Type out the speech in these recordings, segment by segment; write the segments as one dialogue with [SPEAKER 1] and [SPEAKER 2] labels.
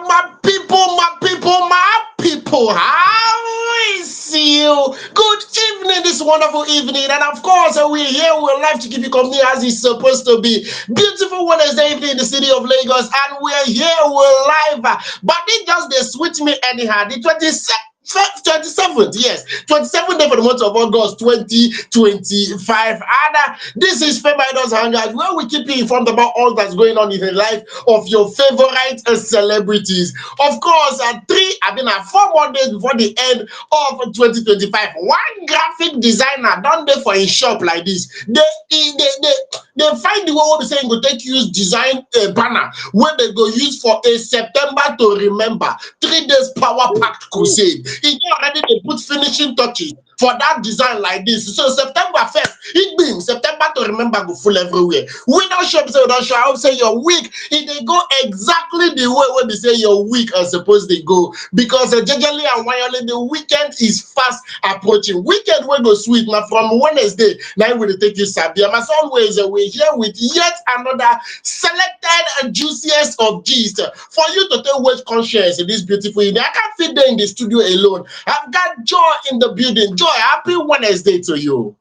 [SPEAKER 1] my people, how is you? Good evening, this wonderful evening, and of course, we're here. We're live to keep you company as it's supposed to be. Beautiful Wednesday evening in the city of Lagos, and we're here. We're live, but it just they switch me anyhow. The 27th, yes, 27th day for the month of August 2025. And this is Fameidols Hangout, where we keep you informed about all that's going on in the life of your favorite celebrities. Of course, I've been at 4 more days before the end of 2025. One graphic designer done there for a shop like this. They find the way what we saying go take use design a banner where they go use for a September to remember 3 days power packed crusade. It already they put finishing touches for that design like this. So September 1st, it means September to remember go full everywhere. We don't show, so we don't show. I would say your week, it they go exactly the way when they say your week are supposed to go. Because generally and wirely, the weekend is fast approaching. Weekend will go sweet. Now from Wednesday, now we will take you Sabia. As always, we're here with yet another selected and juiciest of gist for you to take weight conscious in this beautiful evening. I can't fit there in the studio alone. I've got Joy in the building. Joy, happy Wednesday to you.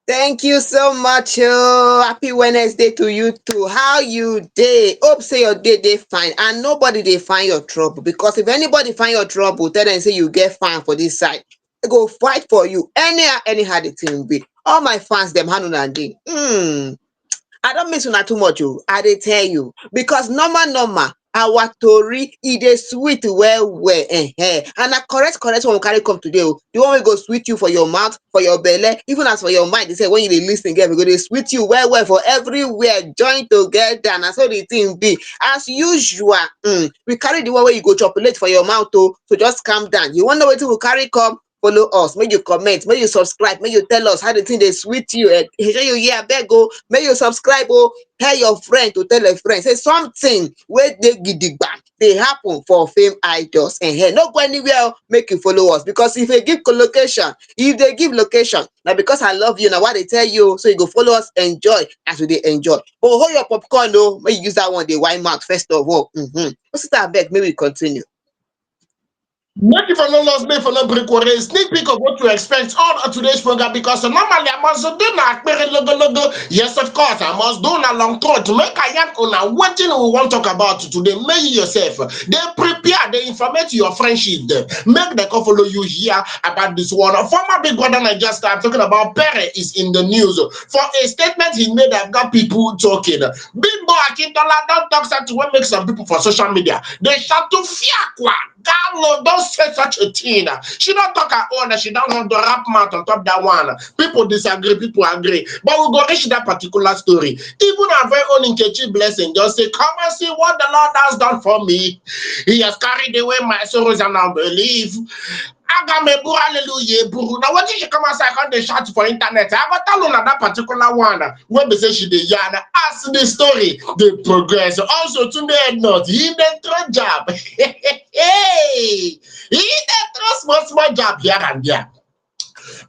[SPEAKER 2] Thank you so much. Happy Wednesday to you too. How you day? Hope say your day fine. And nobody they find your trouble. Because if anybody find your trouble, tell them say you get fine for this side. They go fight for you. Anyhow the thing be. All my fans them hand on and day. I don't miss una too much. I dey tell you. Because normal. Our tori e dey sweet well and na correct one we carry come today the one wey go sweet you for your mouth, for your belle, even as for your mind. They say when you dey lis ten get we go dey sweet you well for everywhere join together. Na so the thing be. As usual, we carry the one wey you go chocolate for your mouth so just calm down. You wan know wetin we carry come? Follow us, make you comment, make you subscribe, make you tell us how the thing dey sweet you. Shey you hear abeg make you subscribe tell your friend to tell a friend say something wey dey gidigba dey happen for fame idols. No go anywhere make you follow us, because if you give location, if they give location na because I love you na why they tell you, so you go follow us enjoy as we dey enjoy. But hold your popcorn make you use that one dey wine mouth first of all. Sister abeg make we continue.
[SPEAKER 1] Make you for no loss, make for no break worry. Sneak peek of what to expect on today's program, because normally I must do na Pere logo. Yes, of course, I must do na long throat. Make I yarn on what thing we want to talk about today. Make you yourself. They prepare, they informate your friendship. Make the follow you here about this one. Former big brother I just started talking about Pere is in the news for a statement he made that got people talking. Bimbo Akintola don't talk to what makes some people for social media. They shout to fiakwa. Gallo, don't say such a thing. She don't talk her own. She don't have the rap mouth on top that one. People disagree, people agree. But we'll go reach that particular story. Even our very own Nkechi Blessing just say, come and see what the Lord has done for me. He has carried away my sorrows and unbelief. Hallelujah. Now what did she come outside and they shout for internet? I got tell on that particular one when they say she did yarn as the story the progress. Also Tunde Ednut, he did throw job. He did throw small job here and there.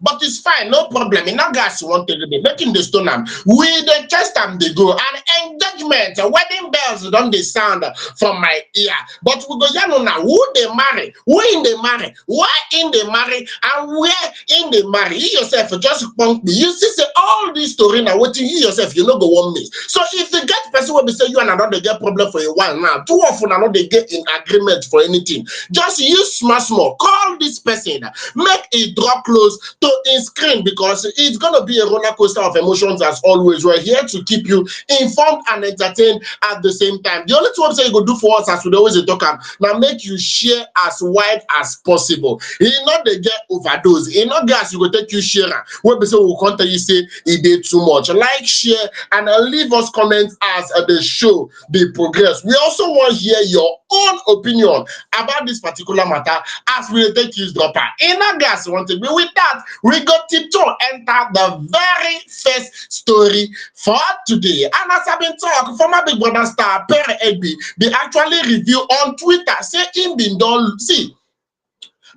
[SPEAKER 1] But it's fine, no problem. In August, you want to be making the stone with the chest and they go and engagement, wedding bells don't they sound from my ear. But we go yeah, now who they marry, who in they marry, why in they marry, and where in they marry. You yourself just punk me. You see, say all this story now, what you yourself, you know go one me. So if the get person will be say you and another get problem for a while now, too often I know they get in agreement for anything. Just use small, call this person, make it draw close to in screen, because it's gonna be a roller coaster of emotions as always. We're here to keep you informed and entertained at the same time. The only thing you go do for us as we always talk now, make you share as wide as possible. You know they get overdose. You know gas you go take you share. When we say we can't tell you say it did too much. Like, share, and leave us comments as the show the progress. We also want to hear your own opinion about this particular matter as we take you dropper. In gas want to be with that. We got tiptoe enter the very first story for today. And as I've been talking, former Big Brother star Pere Egbi, they actually review on Twitter, say him been done. See,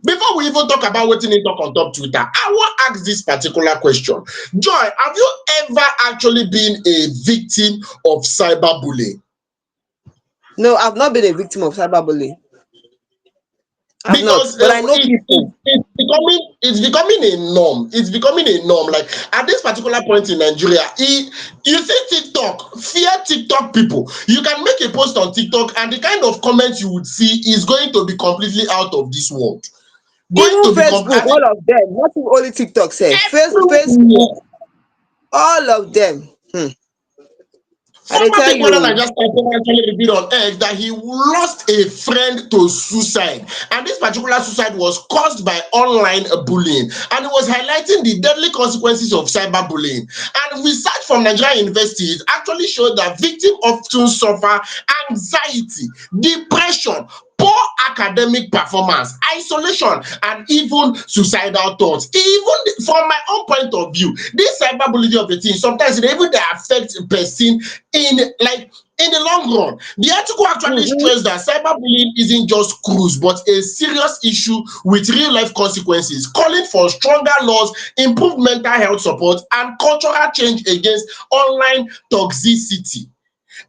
[SPEAKER 1] before we even talk about what you talk on top Twitter, I want to ask this particular question. Joy, have you ever actually been a victim of cyberbullying?
[SPEAKER 2] No, I've not been a victim of cyberbullying. I've not,
[SPEAKER 1] Because
[SPEAKER 2] but I know people.
[SPEAKER 1] it's becoming a norm. It's becoming a norm. Like at this particular point in Nigeria, you see TikTok, fear TikTok people. You can make a post on TikTok, and the kind of comments you would see is going to be completely out of this world. Going
[SPEAKER 2] Even
[SPEAKER 1] to become
[SPEAKER 2] Facebook,
[SPEAKER 1] and
[SPEAKER 2] all of them, not even only TikTok, say Facebook,
[SPEAKER 1] everywhere.
[SPEAKER 2] all of them. I dey
[SPEAKER 1] Former
[SPEAKER 2] tell
[SPEAKER 1] Big Brother
[SPEAKER 2] you.
[SPEAKER 1] Naija star actually revealed on X that he lost a friend to suicide, and this particular suicide was caused by online bullying, and it was highlighting the deadly consequences of cyberbullying. And research from Nigerian universities actually showed that victims often suffer anxiety, depression, poor academic performance, isolation, and even suicidal thoughts. Even from my own point of view, this cyberbullying of the thing sometimes it even dey affect person in like in the long run. The article actually
[SPEAKER 2] Mhm.
[SPEAKER 1] stressed that cyberbullying isn't just cruise but a serious issue with real life consequences, calling for stronger laws, improved mental health support, and cultural change against online toxicity.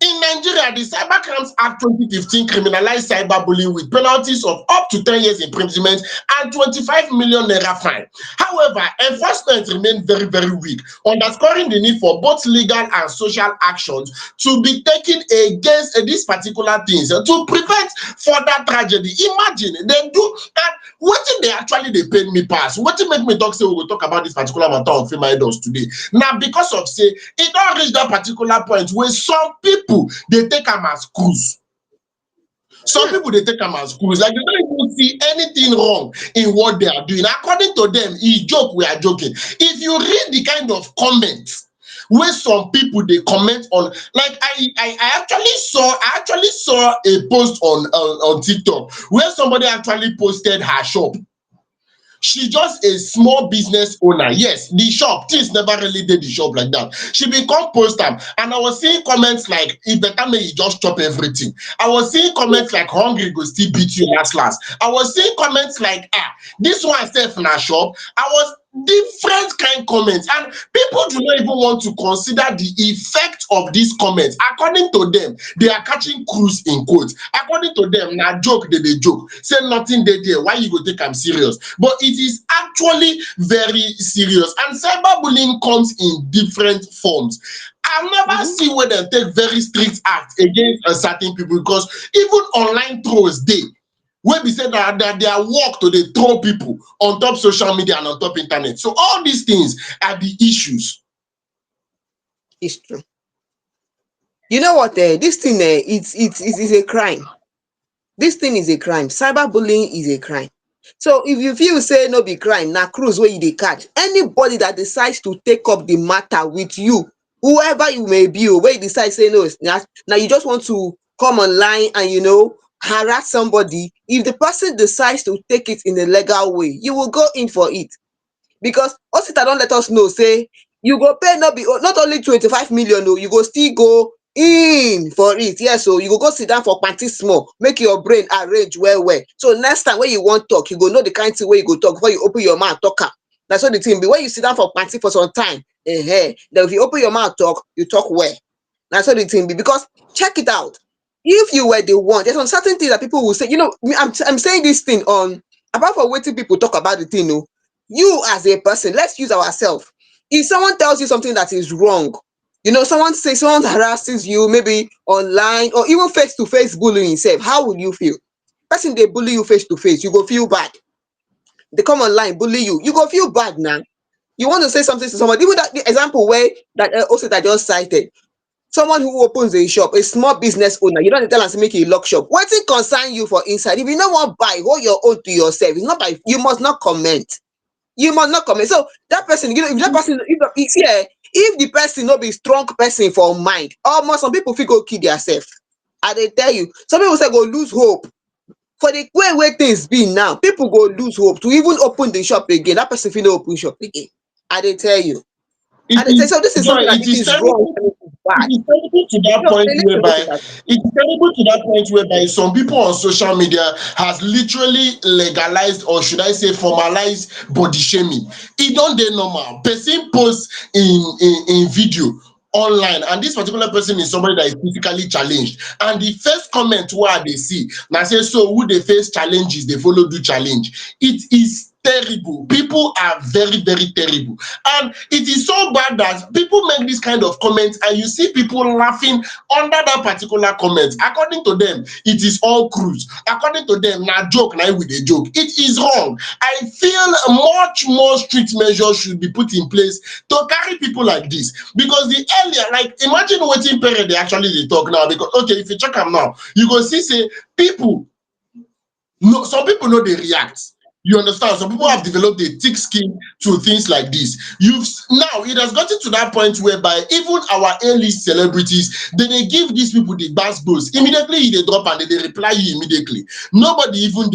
[SPEAKER 1] In Nigeria, the Cybercrimes Act 2015 criminalized cyberbullying with penalties of up to 10 years imprisonment and 25 million naira fine. However, enforcement remained very, very weak, underscoring the need for both legal and social actions to be taken against these particular things to prevent further tragedy. Imagine they do and wetin dey actually dey pain me pass, wetin make me talk say we go talk about this particular matter of Fameidols today. Na because of say e don reach that particular point wey some people dey take am as cruise. Some people dey take am as cruise, like they don't even see anything wrong in what they are doing. According to them, e joke, we are joking. If you read the kind of comments wey some people dey comment on, like I actually saw a post on TikTok where somebody actually posted her shop. She just a small business owner. Yes, the shop, things never really did the shop like that. She bin come post am, and I was seeing comments like, e better make you just chop everything. I was seeing comments like, hungry go still beat you last last. I was seeing comments like, this one sef na shop. I was different kind comments, and people do not even want to consider the effect of these comments. According to them, they are catching cruise in quotes. According to them, na joke dey joke, say nothing dey there, why you go take am serious? But it is actually very serious, and cyberbullying comes in different forms. I never
[SPEAKER 2] Mhm.
[SPEAKER 1] see where dem take very strict act against certain people, because even online trolls dey wey be say na their work to dey troll people on top social media and on top internet. So all these things are the issues.
[SPEAKER 2] It's true. You know what? This thing, it's a crime. This thing is a crime. Cyberbullying is a crime. So if you feel say no be crime, na cruise wey you dey catch. Anybody that decides to take up the matter with you, whoever you may be, wey you decide say no, now you just want to come online and harass somebody. If the person decides to take it in a legal way, you will go in for it. Because hospital don let us know say you go pay not only 25 million o, you go still go in for it. Yes, so you go sit down for panty small, make your brain arrange well well. So next time when you wan talk, you go know the kind thing wey you go talk before you open your mouth talk am. Na so the thing be. When you sit down for panty for some time, then if you open your mouth talk, you talk well. Na so the thing be. Because check it out. If you were the one, there's some certain things that people will say. I'm saying this thing on, apart from wetin people talk about the thing. No, you as a person, let's use ourselves. If someone tells you something that is wrong, someone harasses you, maybe online or even face to face bullying itself, how will you feel? Person dey bully you face to face, you go feel bad. They come online bully you, you go feel bad now. You want to say something to somebody. Even that the example where that also that I just cited, someone who opens a shop, a small business owner, you don't tell am say make e lock shop. Wetin concern you for inside? If you no wan buy, hold your own to yourself. It's not by, you must not comment. You must not comment. So that person, if that person, if the person no be strong person for mind, almost some people fit go kill themselves. I dey tell you, some people say go lose hope. For the way things be now, people go lose hope to even open the shop again. That person fit no open shop again. I dey tell you.
[SPEAKER 1] It
[SPEAKER 2] I dey tell you.
[SPEAKER 1] is
[SPEAKER 2] So this is
[SPEAKER 1] joy,
[SPEAKER 2] something that
[SPEAKER 1] it
[SPEAKER 2] it
[SPEAKER 1] is
[SPEAKER 2] is wrong
[SPEAKER 1] terrible.
[SPEAKER 2] and it is
[SPEAKER 1] It
[SPEAKER 2] bad.
[SPEAKER 1] is terrible to that
[SPEAKER 2] No,
[SPEAKER 1] point
[SPEAKER 2] listen,
[SPEAKER 1] whereby
[SPEAKER 2] listen.
[SPEAKER 1] it's terrible to that point whereby some people on social media has literally legalized, or should I say formalized, body shaming. It don't dey normal. Person post in video online, and this particular person is somebody that is physically challenged, and the first comment where they see now say, so who they face challenges they follow do challenge. It is terrible. People are very, very terrible, and it is so bad that people make this kind of comments and you see people laughing under that particular comment. According to them, it is all cruise. According to them, now joke now with a joke. It is wrong. I feel much more strict measures should be put in place to carry people like this, because the earlier, like, imagine wetin Pere they actually they talk now, because okay, if you check them now, you go see say people, no, some people know they react. You understand? Some people have developed a thick skin to things like this. You've now it has gotten to that point whereby even our A-list celebrities, they give these people the bass boost. Immediately they drop and they reply you immediately. Nobody even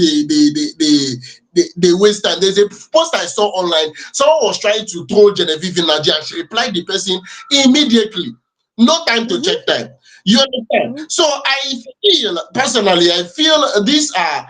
[SPEAKER 1] they waste time. There's a post I saw online. Someone was trying to troll Genevieve in Nigeria. She replied the person immediately. No time to check time. You understand? So I feel personally, I feel these are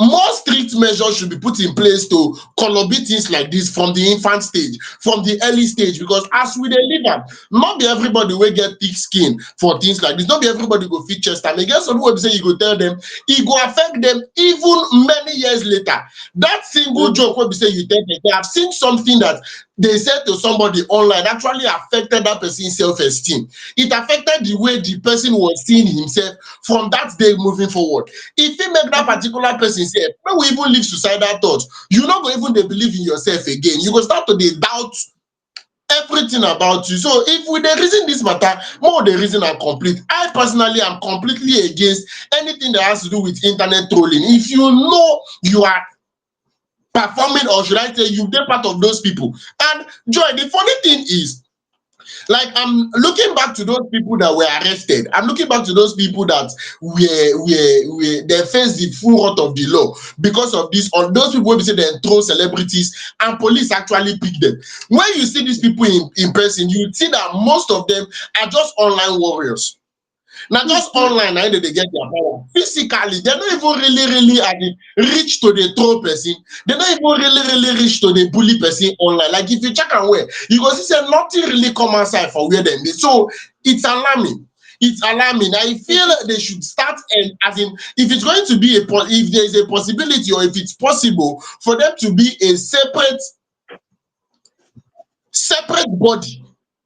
[SPEAKER 1] more strict measures should be put in place to collaborate things like this from the infant stage, from the early stage, because as we dey live am, not be everybody will get thick skin for things like this. Not be everybody go fit chest am. E get some people say you go tell them, it go affect them even many years later. That single joke wey be say you tell them, they have seen something that they said to somebody online actually affected that person's self-esteem. It affected the way the person was seeing himself from that day moving forward. If you make that particular person say, when we even live suicidal thoughts, you not go even dey believe in yourself again. You go start to dey doubt everything about you. So if we dey reason this matter, more the reason are complete. I personally am completely against anything that has to do with internet trolling. If you know you are performing, or should I say you dey part of those people. And Joy, the funny thing is, like, I'm looking back to those people that were arrested. I'm looking back to those people that were they faced the full wrath of the law because of this. On those people wey say they throw celebrities and police actually pick them. When you see these people in person, you see that most of them are just online warriors. Now just online now they get their power. Physically, they're not even really reach to the troll person. They're not even really reach to the bully person online. Like if you check and where, you go see say nothing really come outside for where them. So it's alarming. It's alarming. I feel they should start, and as in, if it's going to be if there's a possibility, or if it's possible for them to be a separate body,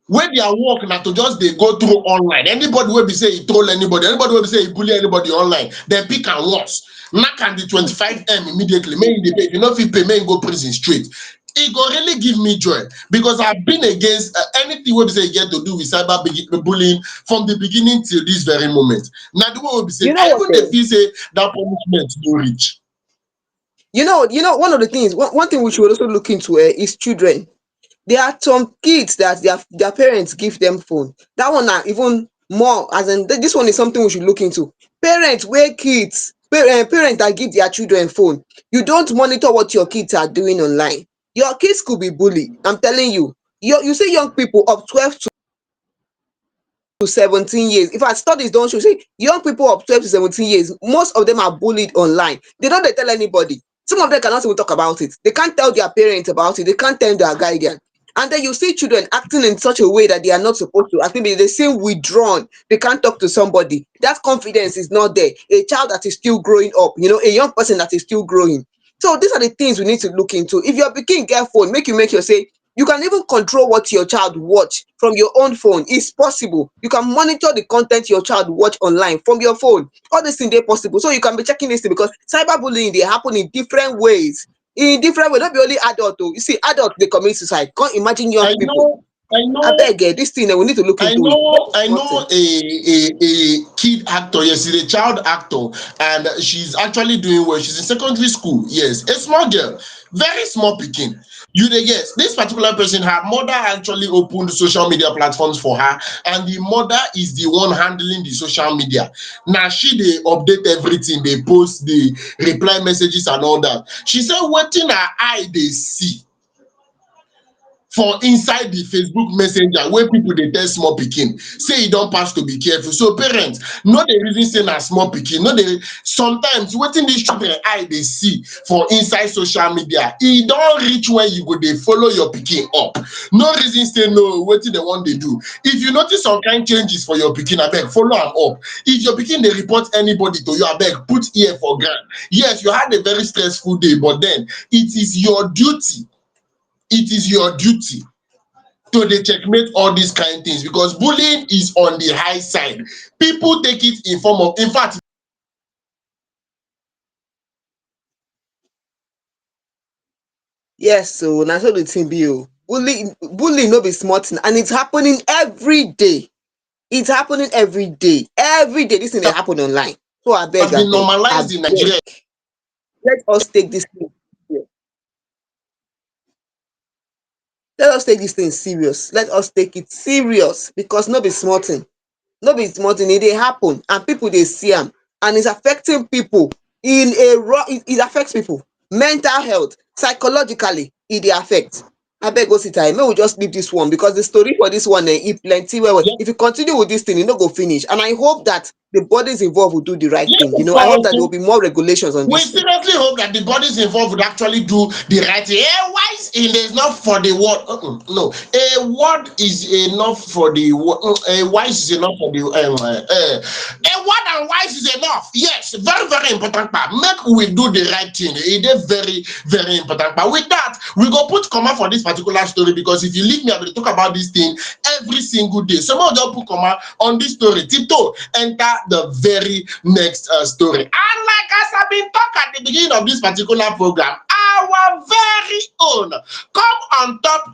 [SPEAKER 1] where their work now to just they go through online. Anybody will be say he troll anybody will be say he bully anybody online, then pick and once knock and the 25M immediately, make the pay. If you know if you pay, make go prison straight. It go really give me joy, because I've been against anything we say get to do with cyberbullying from the beginning till this very moment. Now the one will be say, I even the feel say that punishment no reach.
[SPEAKER 2] You know, one of the things, one thing we should also look into is children. There are some kids that their parents give them phone. That one are even more, as in this one is something we should look into. Parents where kids, parents that give their children phone, you don't monitor what your kids are doing online. Your kids could be bullied. I'm telling you. You see young people of 12 to 17 years. In fact, studies don't show, say young people of 12 to 17 years, most of them are bullied online. They don't tell anybody. Some of them cannot even talk about it. They can't tell their parents about it. They can't tell their guardian. And then you see children acting in such a way that they are not supposed to. I think they seem withdrawn. They can't talk to somebody. That confidence is not there. A child that is still growing up, a young person that is still growing. So these are the things we need to look into. If your pikin get phone, make your say, you can even control what your child watch from your own phone. It's possible. You can monitor the content your child watch online from your phone. All these things, they're possible. So you can be checking this thing, because cyberbullying, they happen in different ways. In different ways, not be only adult though. You see, adult they commit suicide. Can't imagine young people. I beg, this thing we need to look into it.
[SPEAKER 1] I know a kid actor, yes, she's a child actor, and she's actually doing well. She's in secondary school, yes, a small girl, very small pikin. You dey yes, this particular person, her mother actually opened social media platforms for her, and the mother is the one handling the social media. Now she they update everything, they post the reply messages and all that. She said, "Wetin her eye they see for inside the Facebook Messenger where people they tell small pikin say you don't pass to be careful. So parents, no the reason say na small pikin, no they sometimes wetin these children eye they see for inside social media, e don't reach where you go they follow your pikin up. No reason say no, wetin they want they do. If you notice some kind changes for your pikin, abeg follow am up. If your pikin they report anybody to you, abeg put ear for ground. Yes, you had a very stressful day, but then it is your duty. It is your duty to dey checkmate all these kind things because bullying is on the high side. People take it in form of, in fact,
[SPEAKER 2] Yes, so na so the thing be. Bullying no be small thing, and it's happening every day. It's happening every day. Every day, this thing dey happen online. So
[SPEAKER 1] has been
[SPEAKER 2] I
[SPEAKER 1] normalized in
[SPEAKER 2] beg.
[SPEAKER 1] Nigeria.
[SPEAKER 2] Let us take this thing serious. Let us take this thing serious. Let us take it serious because no be small thing. No be small thing. E dey happen and people dey see am, and it's affecting people in a raw. It affects people mental health, psychologically. E dey affect. Abeg go sit tight. Make we just leave this one because the story for this one e plenty well well.
[SPEAKER 1] Yes,
[SPEAKER 2] If you continue with this thing, e no go finish. And I hope that the bodies involved will do the right
[SPEAKER 1] yes,
[SPEAKER 2] thing. You
[SPEAKER 1] of
[SPEAKER 2] know, I hope that there will
[SPEAKER 1] course.
[SPEAKER 2] be more regulations on
[SPEAKER 1] We
[SPEAKER 2] this thing.
[SPEAKER 1] seriously hope that the bodies involved would actually do the right thing. A wise is not for the word. No, a word is enough for the word. A wise is enough for the. A word and wise is enough. Yes, very very important part. Make we do the right thing. It is very very important. But with that, we go put comma for this particular story because if you leave me, I will talk about this thing every single day. Some of them put comma on this story. Tito enter the very next story. And like as I've been talking at the beginning of this particular program, our very own come on top,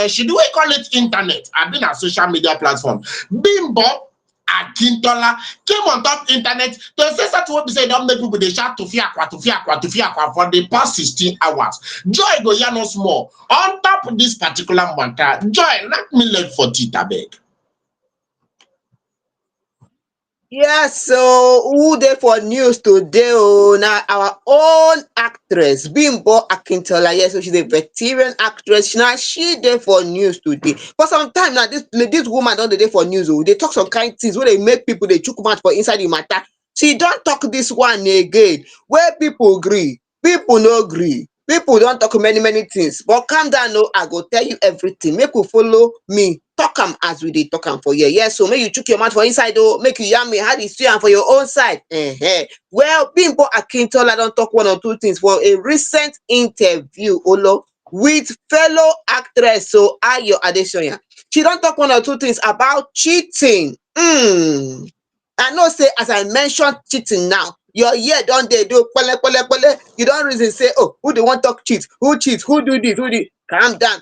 [SPEAKER 1] should we call it internet? I've been a social media platform. Bimbo Akintola came on top internet to say that what we say don't make people they shout to fiakwa for the past 16 hours. Joy go yarn us more on top of this particular matter. Joy, let me let for Tita beg.
[SPEAKER 2] Yes, so who dey for news today? Oh, now our own actress Bimbo Akintola. Yes, so she's a veteran actress. Now she dey for news today. For some time now, this woman don dey for news. Oh, they talk some kind things where they make people they chook mouth for inside the matter. She don't talk this one again. Where people agree, people no agree. People don't talk many things. But calm down, no, I go tell you everything. Make you follow me. Talk am as we dey talk am for here. Yes, so make you chook your mouth for inside oh, make you yarn me how you see am for your own side. Well, Bimbo Akintola don talk one or two things for a recent interview with fellow actress so Ayo Adesoya. She don talk one or two things about cheating. I know say as I mentioned cheating now, your ear don dey do pele. You don reason say, oh, who dey wan talk cheat? Who cheat? Who do this? Who do? Calm down.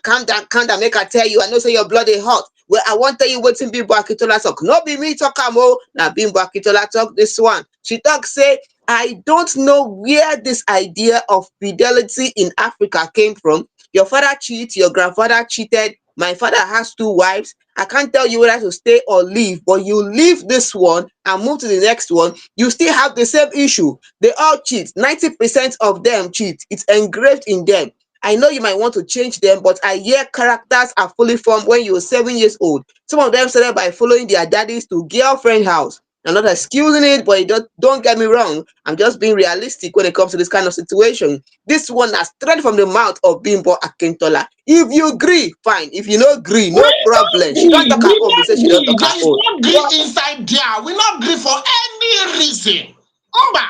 [SPEAKER 2] Make I tell you. I know say your blood dey hot. Well, I wan tell you wetin Bimbo Akintola talk. No be me talk am oh, na Bimbo Akintola talk this one. She talk say, I don't know where this idea of fidelity in Africa came from. Your father cheat, your grandfather cheated, my father has two wives. I can't tell you whether to stay or leave, but you leave this one and move to the next one, you still have the same issue. They all cheat. 90% of them cheat. It's engraved in them. I know you might want to change them, but I hear characters are fully formed when you're 7 years old. Some of them started by following their daddies to girlfriend house. I'm not excusing it, but don't get me wrong. I'm just being realistic when it comes to this kind of situation. This one has straight from the mouth of Bimbo Akintola. If you agree, fine. If you no agree,
[SPEAKER 1] We
[SPEAKER 2] no
[SPEAKER 1] not
[SPEAKER 2] problem. She don't
[SPEAKER 1] gree.
[SPEAKER 2] talk her
[SPEAKER 1] We
[SPEAKER 2] own. They say
[SPEAKER 1] not
[SPEAKER 2] she don't
[SPEAKER 1] gree.
[SPEAKER 2] talk her
[SPEAKER 1] There is
[SPEAKER 2] own.
[SPEAKER 1] no gree inside there. We not gree for any reason. Umba,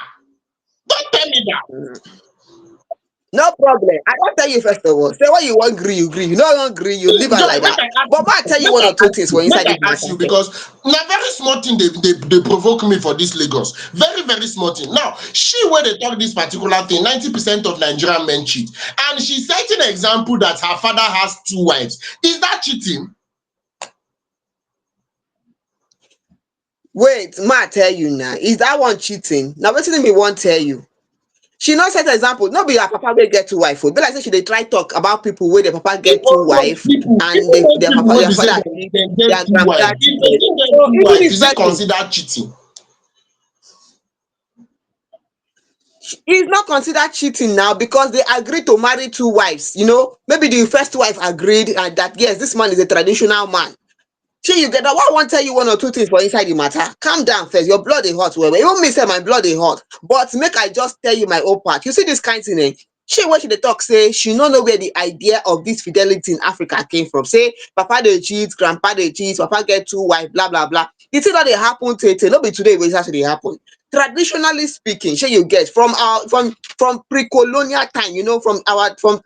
[SPEAKER 1] don't tell me that.
[SPEAKER 2] No problem. I don't tell you first of all. Say what you want gree, you gree. You don't want gree, you leave her
[SPEAKER 1] Joy,
[SPEAKER 2] like that. But I tell you one or two things for inside
[SPEAKER 1] make I
[SPEAKER 2] this
[SPEAKER 1] ask
[SPEAKER 2] matter.
[SPEAKER 1] you because na very small thing they provoke me for this Lagos. Very, very small thing. Now, she where they talk this particular thing, 90% of Nigerian men cheat. And she cited an example that her father has two wives. Is that cheating?
[SPEAKER 2] Wait, ma tell you now. Is that one cheating? Now wetin me wan tell you. She not set example. No be her papa wey get two wife. Be like say she dey try talk about people where their papa get two wife and
[SPEAKER 1] Even those
[SPEAKER 2] their
[SPEAKER 1] people
[SPEAKER 2] papa,
[SPEAKER 1] will
[SPEAKER 2] their
[SPEAKER 1] be saying
[SPEAKER 2] father
[SPEAKER 1] that
[SPEAKER 2] cheat,
[SPEAKER 1] they get
[SPEAKER 2] their
[SPEAKER 1] two wives.
[SPEAKER 2] grandfather
[SPEAKER 1] If
[SPEAKER 2] cheated.
[SPEAKER 1] person get
[SPEAKER 2] So
[SPEAKER 1] two
[SPEAKER 2] even
[SPEAKER 1] wives,
[SPEAKER 2] this
[SPEAKER 1] is it
[SPEAKER 2] person,
[SPEAKER 1] considered cheating?
[SPEAKER 2] It's not considered cheating now because they agreed to marry two wives. You know, maybe the first wife agreed and that yes, this man is a traditional man. Shey you get that? Why I wan tell you one or two things for inside the matter. Calm down first. Your blood dey hot well well. Even me sef my blood dey hot. But make I just tell you my own part. You see this kind thing shey when she dey talk say she no know where the idea of this fidelity in Africa came from. Say papa dey cheat, grandpa dey cheat, papa get two wife, blah blah blah. The thing don dey happen tey no be today e go start to dey happen. Traditionally speaking, shey you get from our from pre-colonial time, you know, from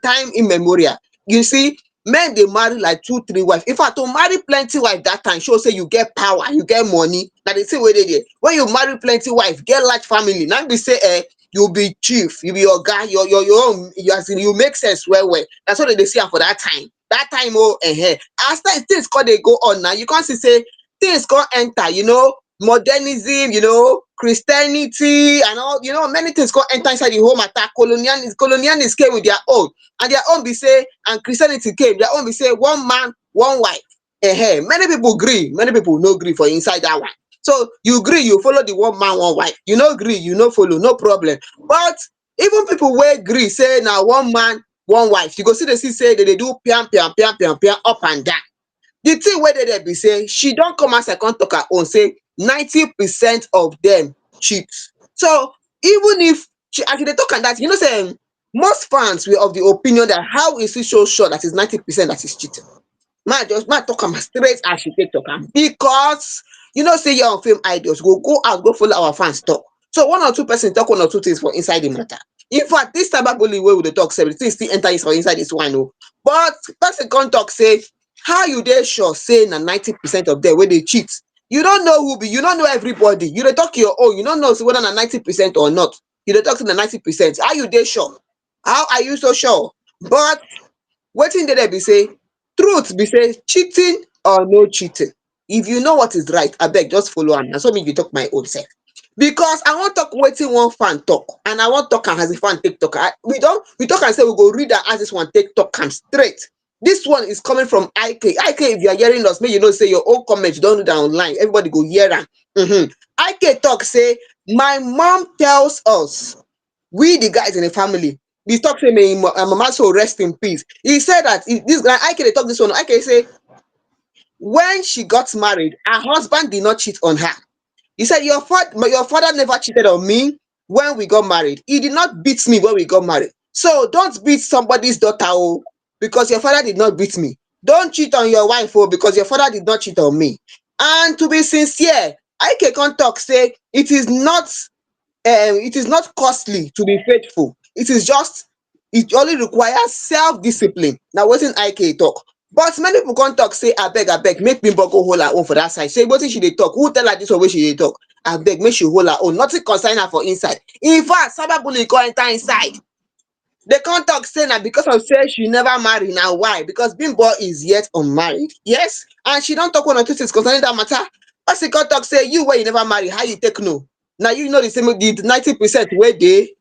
[SPEAKER 2] time immemorial. You see, men dey marry like two three wife. In fact, to marry plenty wife that time show say you get power, you get money. Na the thing wey dey there. When you marry plenty wife, get large family, na im be say you be chief, you be oga, your own, you as in you make sense well well. Na so dem dey see am for that time. That time as time things come dey go on now, you come see say things come enter, you know, modernism, you know, Christianity and all, you know, many things come enter inside the whole matter. Colonialists came with their own, and their own be say, and Christianity came, their own be say one man, one wife. Many people gree, many people no gree for inside that one. So you gree, you follow the one man, one wife. You no gree, you no follow, no problem. But even people wey gree say na one man, one wife, you go see dey see say they dey do piam piam piam piam piam up and down. The thing wey dey there be say she don come outside come talk her own say 90% of them cheat. So even if she as she dey talk am that, you know say most fans were of the opinion that how is it so sure that is 90% that is cheating. Man talk am straight as she take talk am, because you know say your film idols go out go follow our fans talk. So one or two person talk one or two things for inside the matter. In fact, this cyberbullying wey we dey talk sef, the thing still enter for inside this one o. But person come talk say how you dey sure say na 90% of them wey dey cheat? You don't know who be, you don't know everybody. You dey talk your own, you don't know say whether na 90% or not. You dey talk say na 90%. How you dey sure? How are you so sure? But wetin dey there be say truth be say cheating or no cheating, if you know what is right, abeg just follow am. Na so me dey talk my own sef. Because I wan talk wetin one fan talk, and I wan talk am as the fan take talk. We talk am say we go read am as this one take talk am straight. This one is coming from IK. IK, if you are hearing us, make you know say your own comment you don do that online. Everybody go hear am. IK talk say my mom tells us, we the guys in the family, we talk say may mama soul rest in peace. He said that this guy IK dey talk this one. IK say when she got married, her husband did not cheat on her. He said your father never cheated on me when we got married. He did not beat me when we got married. So don't beat somebody's daughter because your father did not beat me. Don't cheat on your wife because your father did not cheat on me. And to be sincere, IK can talk say it is not costly to be faithful. It only requires self-discipline. Now wetin IK talk. But many people come talk say abeg make Bimbo go hold her own for that side. Say wetin she dey talk, who tell her this one wey she dey talk? Abeg make she hold her own, nothing concern her for inside. In fact, cyberbullying come enter inside. They come talk say na because of say she never marry. Now why? Because Bimbo is yet unmarried. Yes, and she don talk one or two things concerning that matter. Person come talk say you wey you never marry, how you take know? Now you know the same the 90% wey dey.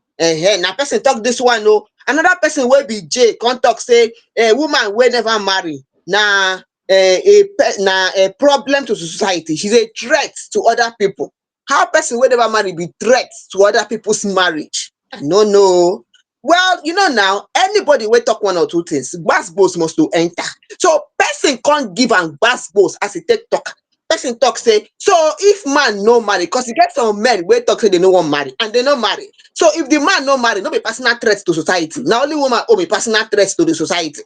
[SPEAKER 2] Na person talk this one o. Another person wey be J come talk say a woman wey never marry na a problem to society. She's a threat to other people. How person wey never marry be threat to other people's marriage? I no know. Well, you know now, anybody wey talk one or two things, gbas must to enter. So person can't give am gbas as he take talk. Person talk say, so if man no marry, because you get some men wey talk say they no wan marry and they no marry. So if the man no marry, no be personal threat to society. Now only woman be personal threat to the society.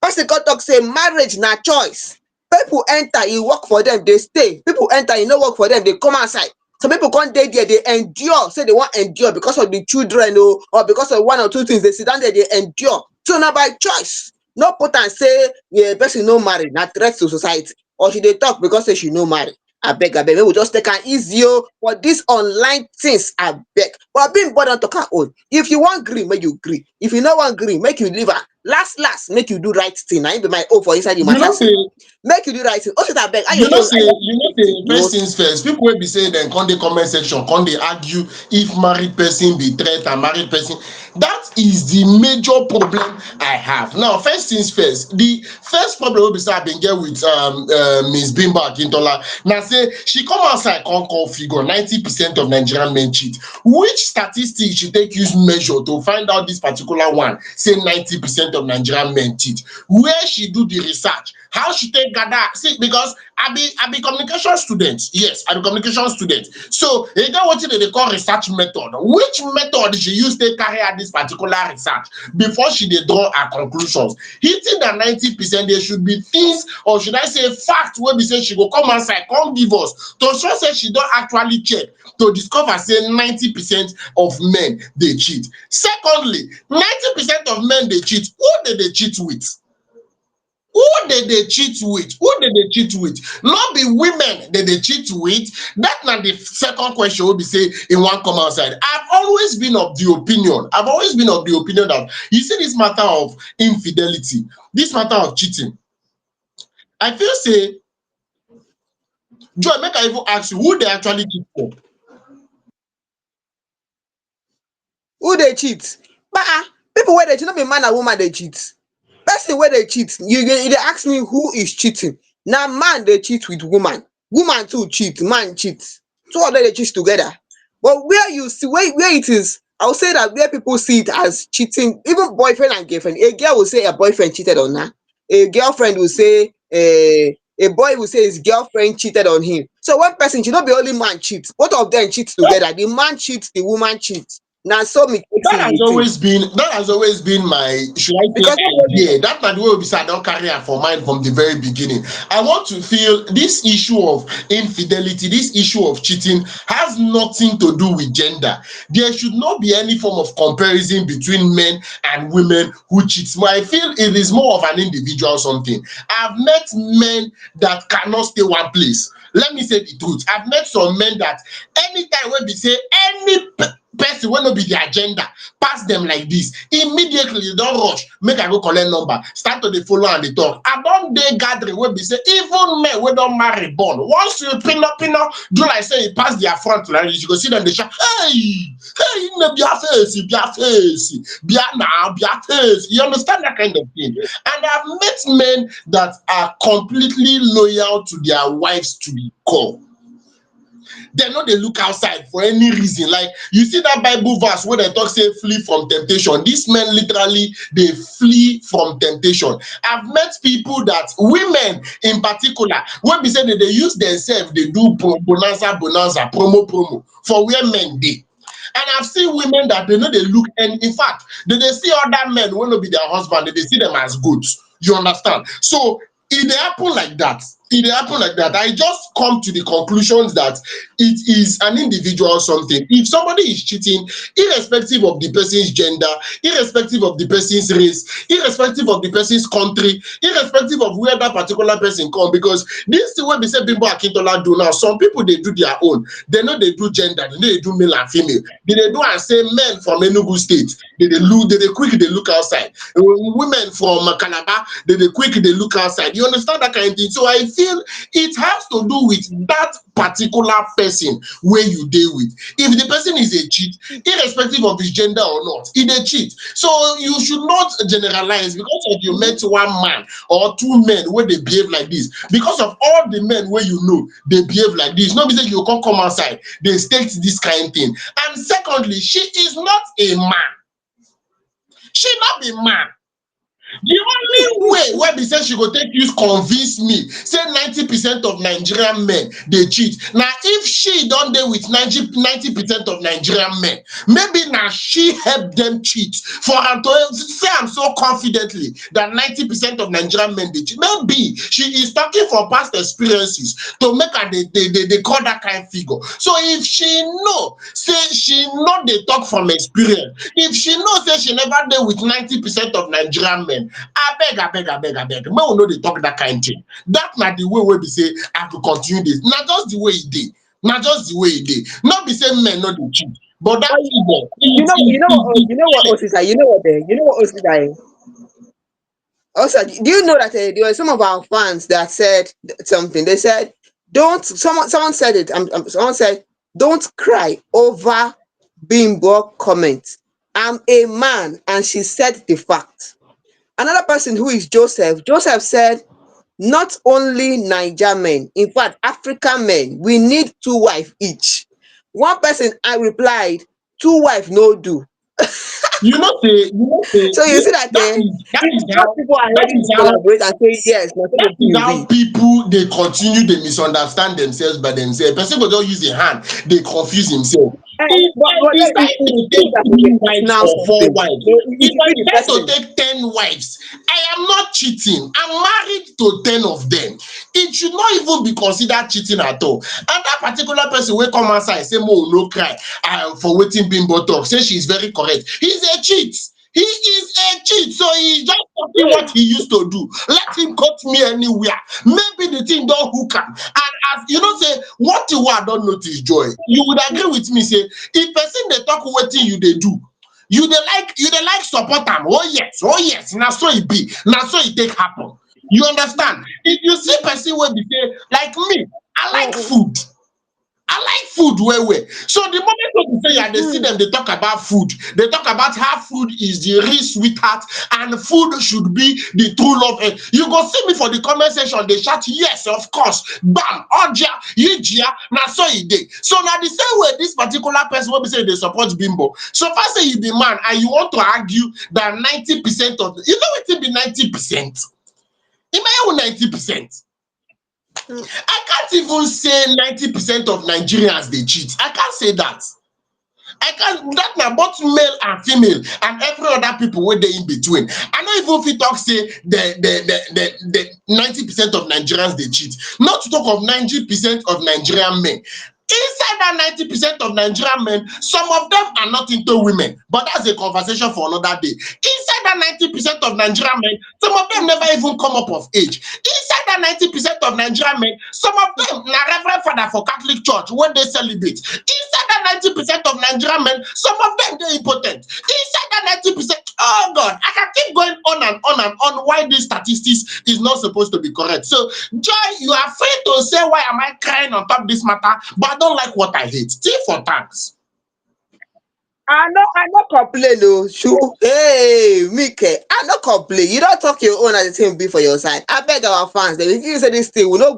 [SPEAKER 2] Person come talk say marriage na choice. People enter, e work for them, they stay. People enter, e no work for them, they come outside. Some people can't dey there, they endure, say they want endure because of the children or because of one or two things. They sit down there, they endure. So now by choice, no put and say person no marry, na threat to society. Or she dey talk because say she no marry. Abeg, make we just take am easy for this online things, abeg. But Bimbo don talk her own. If you want gree, make you gree. If you no want gree, make you leave her. Last, make you do right thing. Na be my own for inside the matter. Make you do right thing. Also, abeg,
[SPEAKER 1] you know say first things first. People will be saying then come the comment section, come they argue if married person be threat and married person. That is the major problem I have. Now, first things first. The first problem will be say I been get with Miss Bimbo Akintola. Now say she come outside, come call figure 90% of Nigerian men cheat, which statistics she take use measure to find out this particular one say 90% of Nigerian men cheat? Where she do the research? How she take gather? See, because I be communication student. Yes, I be communication student. So you get what they call research method. Which method she use to carry out this particular research before she dey draw her conclusions? Hitting the 90%, there should be things, or should I say fact, wey be say she go come outside, come give us to show say she don actually check to discover say 90% of men dey cheat. Secondly, 90% of men dey cheat. Who dey cheat with? Who they cheat with? Who they cheat with? Not be women that they cheat with. That's not the second question will be say in one come outside. I've always been of the opinion. I've always been of the opinion that you see this matter of infidelity, this matter of cheating. I feel say, Joy, make I even ask you who they actually cheat for.
[SPEAKER 2] Who they cheat? But people where they cheat, not be man and woman they cheat. Person where they cheat, you dey ask me who is cheating. Now man they cheat with woman too cheat, man cheat. Two of them they cheat together. But where you see where it is, I'll say that where people see it as cheating, even boyfriend and girlfriend. A girl will say a boyfriend cheated on her. A girlfriend will say a boy will say his girlfriend cheated on him. So one person should not be only man cheat. Both of them cheat together. The man cheats, the woman cheats. Now so me
[SPEAKER 1] That
[SPEAKER 2] in
[SPEAKER 1] has
[SPEAKER 2] the thing.
[SPEAKER 1] always been my, should I say,
[SPEAKER 2] Because
[SPEAKER 1] idea. That na the way we say I don't carry am for mind from the very beginning. I want to feel this issue of infidelity, this issue of cheating has nothing to do with gender. There should not be any form of comparison between men and women who cheat. I feel it is more of an individual something. I've met men that cannot stay one place. Let me say the truth. I've met some men that anytime when we say any person wey no be the agenda pass them like this, immediately they don rush make I go collect number, start to dey follow and dey talk. I don dey gathering wey be say even men wey don marry born, once you pino do like say e pass their front like this, you go see them dey shout, hey nne bia face bia now bia face. You understand that kind of thing? And I've met men that are completely loyal to their wives to the core. They know they look outside for any reason. Like you see that Bible verse where they talk say flee from temptation. These men literally they flee from temptation. I've met people that women in particular when we say that they use themselves, they do bonanza promo for where men dey. And I've seen women that they know they look, and in fact, they see other men who will be their husband, they see them as goods. You understand? So it happen like that. It happen like that. I just come to the conclusions that it is an individual something. If somebody is cheating, irrespective of the person's gender, irrespective of the person's race, irrespective of the person's country, irrespective of where that particular person come, because this is what we say Bimbo Akintola do now. Some people they do their own. They know they do gender, they know they do male and female. They do and say men from Enugu State. They quick they look outside. Women from Calabar, they quick they look outside. You understand that kind of thing? So I feel it has to do with that particular person where you deal with. If the person is a cheat, irrespective of his gender or not, he a cheat. So you should not generalize because of you met one man or two men where they behave like this. Because of all the men where you know they behave like this, not because you can't come outside, they state this kind of thing. And secondly, she is not a man. She not be man. The only way where they say she go take you convince me say 90% of Nigerian men they cheat. Now if she don't deal with 90% of Nigerian men, maybe now she help them cheat for her to say I'm so confidently that 90% of Nigerian men they cheat. Maybe she is talking from past experiences to make her they call that kind of figure. So if she know, say she know they talk from experience. If she know say she never deal with 90% of Nigerian men, I beg. Men will know they talk that kind of thing. That's not the way where we say I could continue this. Not just the way it did. Not just the way it did. Not be saying men not the cheat. But that figure,
[SPEAKER 2] Osisa, you know what Osisa. Also, do you know that there were some of our fans that said something? They said, "Don't." Someone said it. Someone said, "Don't cry over Bimbo comment. I'm a man," and she said the fact. Another person who is Joseph. Joseph said, "Not only Niger men, in fact, African men, we need two wives each." One person I replied, two wife no do. So you see that before people are
[SPEAKER 1] that
[SPEAKER 2] ready
[SPEAKER 1] is
[SPEAKER 2] to
[SPEAKER 1] how
[SPEAKER 2] collaborate and say yes, na so
[SPEAKER 1] that
[SPEAKER 2] the
[SPEAKER 1] is
[SPEAKER 2] thing
[SPEAKER 1] how
[SPEAKER 2] be.
[SPEAKER 1] people they continue they misunderstand themselves by themselves. Person go just use a hand, they confuse himself. If I
[SPEAKER 2] But let me
[SPEAKER 1] decide
[SPEAKER 2] see
[SPEAKER 1] to
[SPEAKER 2] see
[SPEAKER 1] take
[SPEAKER 2] that as a
[SPEAKER 1] 3 wives
[SPEAKER 2] personal
[SPEAKER 1] or 4 wives,
[SPEAKER 2] something. It
[SPEAKER 1] if
[SPEAKER 2] should
[SPEAKER 1] I
[SPEAKER 2] be the
[SPEAKER 1] decide to
[SPEAKER 2] person.
[SPEAKER 1] take 10 wives, I am not cheating. I'm married to 10 of them. It should not even be considered cheating at all. And that particular person will come outside say, "Mo, no cry." For waiting Bimbo talk, say she's very correct. He's a cheat. He is a cheat, so he's just copying what he used to do. Let him cut me anywhere. Maybe the thing don't hook him. And as you know, say what you I don't notice, Joy. You would agree with me, say if person they talk wetin you they do, you they like support them. Oh yes, now so it be, now so it take happen. You understand? If you see person where be say like me, I like
[SPEAKER 2] Mm,
[SPEAKER 1] food. I like food well. So the moment when you say yeah, they see
[SPEAKER 2] mm,
[SPEAKER 1] them, they talk about food. They talk about how food is the real sweetheart and food should be the true love. You go see me for the comment section, they shout, yes, of course. Bam, Oja, Yijia, now so it dey. So now the same way this particular person will be say they support Bimbo. So first say you be man and you want to argue that 90% of you know what it be 90%? Imagine 90%.
[SPEAKER 2] mm.
[SPEAKER 1] I can't even say 90% of Nigerians they cheat. I can't say that. I can't that na both male and female and every other people where they in between. I know even if you talk say the 90% of Nigerians they cheat. Not to talk of 90% of Nigerian men. Inside that 90% of Nigerian men, some of them are not into women, but that's a conversation for another day. Inside that 90% of Nigerian men, some of them never even come up of age. Inside that 90% of Nigerian men, some of them na reverend father for Catholic Church when they celebrate. Inside that 90% of Nigerian men, some of them they impotent. Inside that 90%, oh God, I can keep going on and on and on why these statistics is not supposed to be correct. So, Joy, you are free to say why am I crying on top this matter, but I don't like what I hate. Tea for thanks.
[SPEAKER 2] I no complain oh. Shu. Hey, Mike, I no complain. You don't talk your own as the thing be for your side. I beg our fans dem. If you say this thing, we no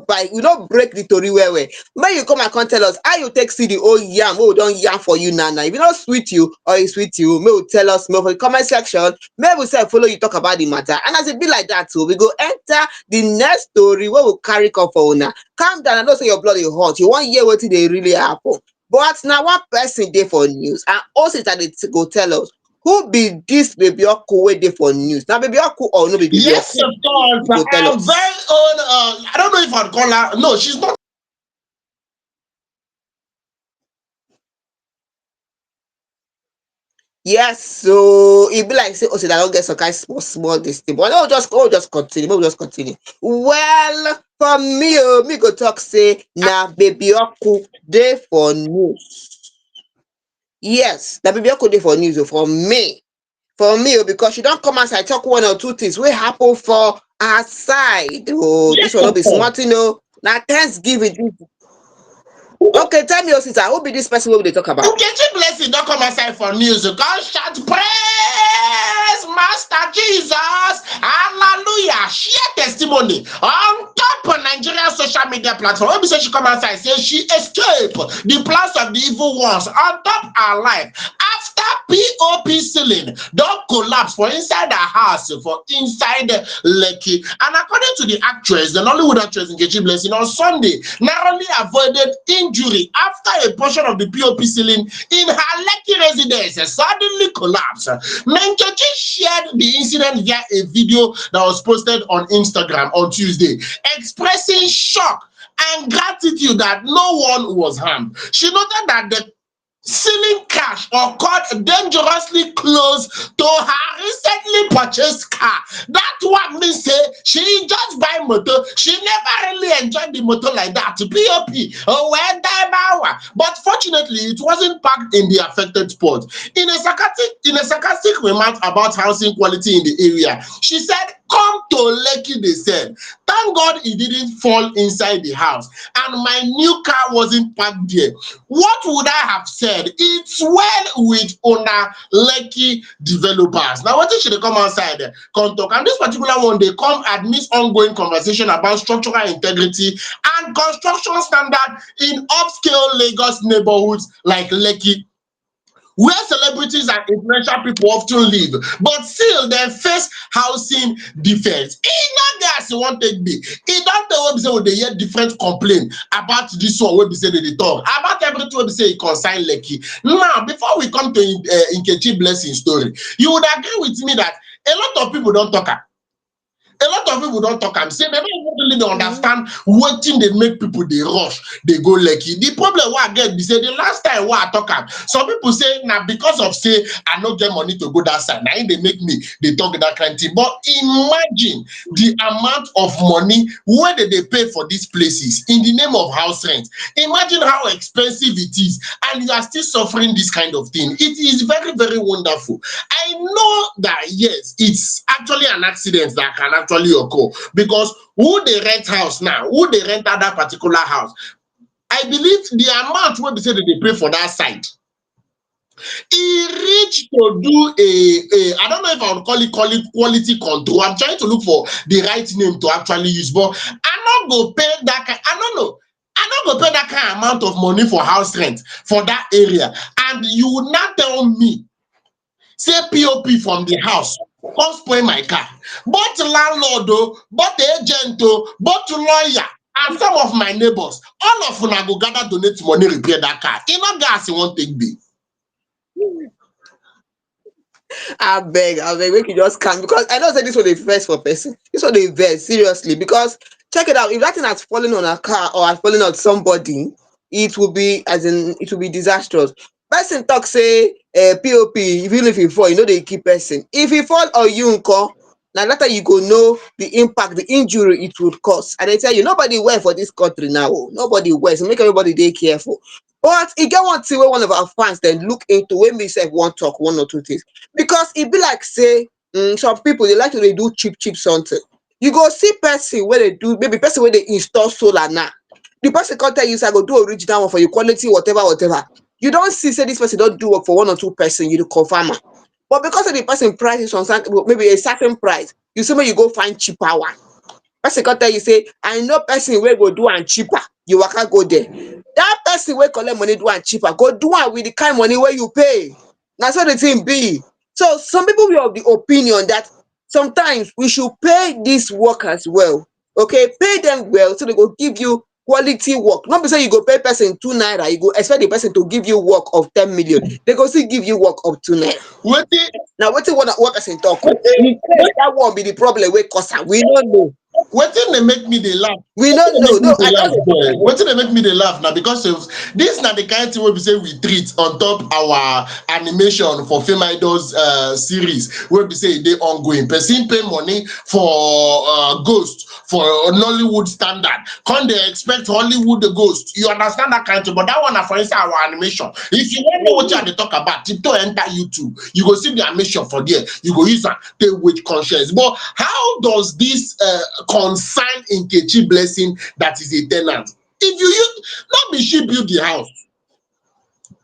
[SPEAKER 2] break the tori well. Make you come and come tell us how you take see the old yam wey we don yam for you now. If e no sweet you or e sweet you, make you tell us more for the comment section. Make we sef follow you talk about the matter. And as e be like that too, we go enter the next story wey we carry come for una. Calm down, I know say your blood dey hot. You wan hear wetin dey really happen. But now one person dey for news and also that they go tell us who be this baby Oku wey dey for news. Now baby Oku or no be baby
[SPEAKER 1] Yes,
[SPEAKER 2] Oku?
[SPEAKER 1] of course.
[SPEAKER 2] You go tell
[SPEAKER 1] Our very
[SPEAKER 2] us.
[SPEAKER 1] own, I don't know if I'd call her, no, she's not.
[SPEAKER 2] Yes, so e be like say oh say I don get some kind small this thing, but just continue, make we just continue. Well, for me me go talk say na baby Oku dey for news. Yes, na baby Oku dey for news for me because she don come outside talk one or two things wey happen for her side oh,
[SPEAKER 1] Yes,
[SPEAKER 2] this one no
[SPEAKER 1] of
[SPEAKER 2] be small
[SPEAKER 1] course.
[SPEAKER 2] thing oh, na Thanksgiving. Okay, tell me your sister, who be this person wey we dey talk about?
[SPEAKER 1] Nkechi Blessing don't come aside for music. God shout praise Master Jesus. Hallelujah. Share testimony on top of Nigerian social media platform. When we say she come outside, say she escaped the plans of the evil ones on top her life. After POP ceiling don't collapse for inside the house for inside Lekki. And according to the actress, the Nollywood actress Nkechi Blessing, on Sunday, narrowly avoided injury after a portion of the POP ceiling in her Lekki residence suddenly collapsed. Nkechi shared the incident via a video that was posted on Instagram on Tuesday, expressing shock and gratitude that no one was harmed. She noted that the ceiling crash occurred dangerously close to her recently purchased car. That one means say she just buy motor. She never really enjoyed the motor like that. POP. Oh, well, but fortunately, it wasn't parked in the affected spot. In a sarcastic remark about housing quality in the area, she said, "Come to Lekki," they said. "Thank God it didn't fall inside the house, and my new car wasn't parked there. What would I have said? It's well with owner Lekki developers." Now, what should they come outside come talk? And this particular one, they come amidst ongoing conversation about structural integrity and construction standard in upscale Lagos neighborhoods like Lekki. where celebrities and influential people often live, but still dem face housing defects. E no get as e wan take be. E don tey wey be sey we dey hear different complain about dis one wey be sey dem dey talk about everything wey be sey e concern Lekki. Now before we come to Nkechi Blessing story, you would agree with me that a lot of people don talk am. A lot of people don talk am say dem no even really dey
[SPEAKER 2] Mhm.
[SPEAKER 1] understand wetin dey make people dey rush dey go Lekki. The problem wey I get be say the last time wey I talk am, some people say na because of say I no get money to go that side, na im dey make me dey talk that kind thing. But imagine the amount of money wey dem dey pay for these places in the name of house rent. Imagine how expensive it is, and you are still suffering this kind of thing. It is very, very wonderful. I know that yes, it's actually an accident that can actually occur, because who dey rent house now, who dey rent that particular house, I believe the amount wey be say dem dey pay for that side, e reach to do a I don't know if I would call it quality control. I'm trying to look for the right name to actually use, but I no go pay that kind. I don't know. I no go pay that kind of amount of money for house rent for that area, and you would not tell me say POP from the house come spoil my car. Both landlord o, both agent o, both lawyer and some of my neighbors, all of una go gather donate money repair that car. E no get as e wan take be.
[SPEAKER 2] I beg, make you just calm because I know say this one dey vex for person. This one dey vex seriously because check it out. If that thing has fallen on a car or has fallen on somebody, it will be as in it will be disastrous. Person talk say POP even if e fall, you know dey keep person. If e fall on you nko, na later you go know the impact, the injury it would cause. And I tell you, nobody well for this country now. Oh. Nobody well. So make everybody dey careful. But e get one thing wey one of our fans dem look into wey me sef wan talk one or two things. Because e be like say some people dey like to dey do cheap something. You go see person wey dey do, maybe person wey dey install solar now, the person come tell you say I go do original one for you, quality whatever. You don see say this person don do work for one or two person, you dey confirm am. But because of the person price is on maybe a certain price, you say make you go find cheaper one. Person come tell you say I know person wey go do am cheaper, you waka go there. That person wey collect money do am cheaper go do am with the kind money wey you pay. Na so the thing be. So some people were of the opinion that sometimes we should pay these workers well. Okay, pay them well so they go give you quality work. Not be say you go pay person 2 naira, you go expect the person to give you work of 10 million. They go still give you work of 2 naira.
[SPEAKER 1] Wetin
[SPEAKER 2] Now wetin one person talk? In case that one be the problem wey cause am, we no know.
[SPEAKER 1] wetin dey make me dey laugh,
[SPEAKER 2] We
[SPEAKER 1] wetin
[SPEAKER 2] no
[SPEAKER 1] dey
[SPEAKER 2] know.
[SPEAKER 1] make me
[SPEAKER 2] No,
[SPEAKER 1] dey
[SPEAKER 2] I
[SPEAKER 1] laugh
[SPEAKER 2] just
[SPEAKER 1] boy, wetin dey make me dey laugh na because of this na the kind thing wey be say we treat on top our animation for Fameidols series wey be say e dey ongoing. Person pay money for ghost for Nollywood standard, come dey expect Hollywood ghost. You understand that kind thing? But that one na for inside our animation. If you wan know wetin I dey talk about, tiptoe enter YouTube. You go see the animation for there. You go use am take with conscience. But how does this concern Nkechi Blessing that is a tenant? If you use, not be she build the house,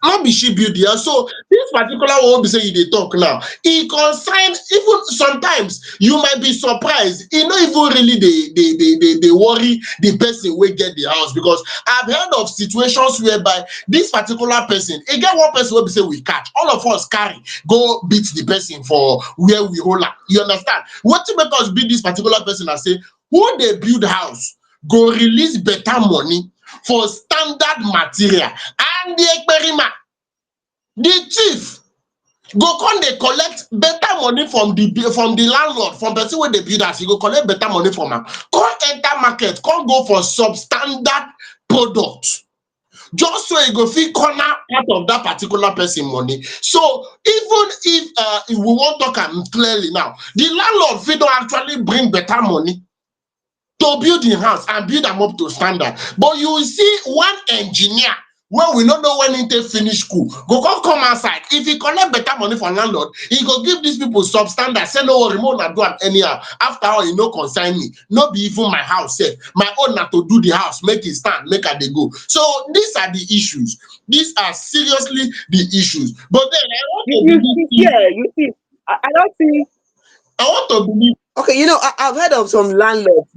[SPEAKER 1] not be she build the house. So this particular one wey be say you dey talk now, e concern, even sometimes you might be surprised, e no even really dey worry the person wey get the house, because I've heard of situations whereby this particular person, e get one person wey be say we catch, all of us carry go beat the person for where we hold am. You understand? Wetin make us beat this particular person na say who dey build house go release better money for standard material, and the ekperima, the thief, go come dey collect better money from the landlord, from person wey dey build house. He go collect better money from am, come enter market, come go for substandard product, just so e go fit corner part of that particular person money. So even if we wan talk am clearly now, the landlord fit don actually bring better money to build im house and build am up to standard, but you see one engineer wey we no know when im take finish school go come outside. If he collect better money from landlord, he go give these people substandard, say no worry, make una do am anyhow. After all, e no concern me, no be even my house sef, my own na to do the house, make e stand, make I dey go. So these are the issues, these are seriously the issues. But then I want to believe,
[SPEAKER 2] You see, I don't see.
[SPEAKER 1] I want to believe.
[SPEAKER 2] Okay, I've heard of some landlords,